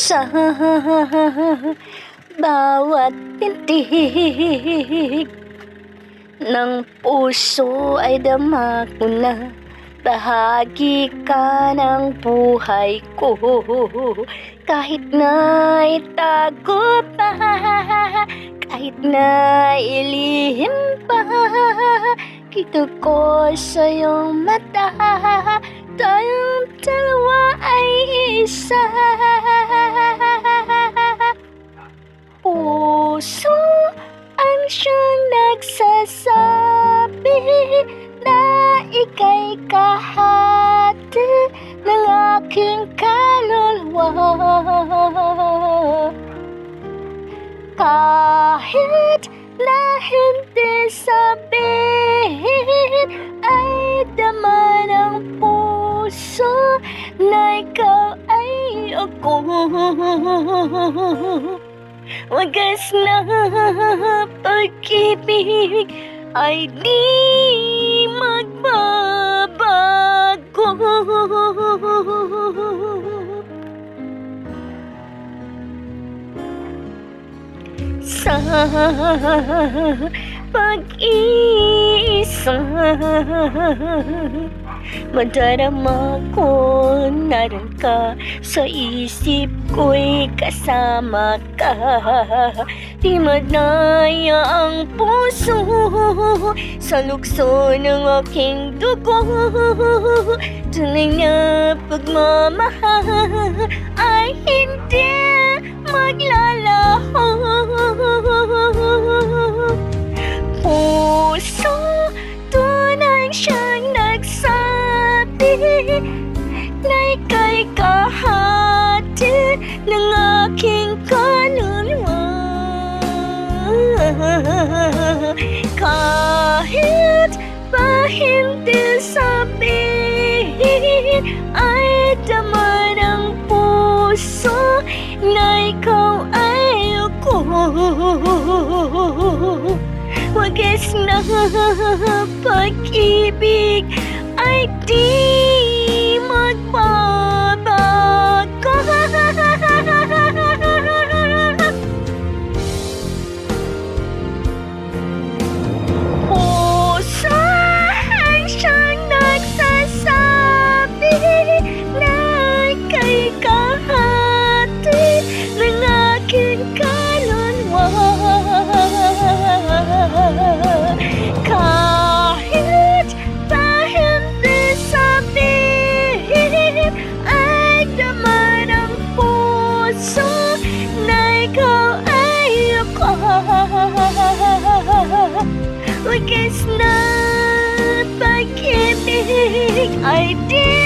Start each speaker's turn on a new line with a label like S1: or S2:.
S1: Sa bawat tintig ng puso ay dama ko na bahagi ka ng buhay ko. Kahit na itago pa, kahit na ilihim pa, kita ko sa iyong mata, tayong dalawa ay isa. Puso ang siyang nagsasabi na ika'y kahati ng aking kaluluwa. Kahit na hindi sabihin, ay dama ng puso na ikaw ay ako. Wagas na pag-ibig ay di magbabago. Sa pag-iisa, madarama ko naroon ka, sa isip ko'y kasama ka. Di madaya ang puso sa lukso ng aking dugo. Tunay na pagmamahal ay hindi maglalaho. Puso, tunay siyang nagsabi na ika'y kahati ng aking kaluluwa. Kahit pa hindi sabihin, ay dama ng puso na ikaw ay ako. Wagas na pag-ibig ay di magbabago. Puso ang siyang nagsasabi na ika'y kahati ng aking kaluluwa. Kahit pa hindi sabihin, ay dama ng puso na ikaw ay ako. Wagas na pag-ibig ay di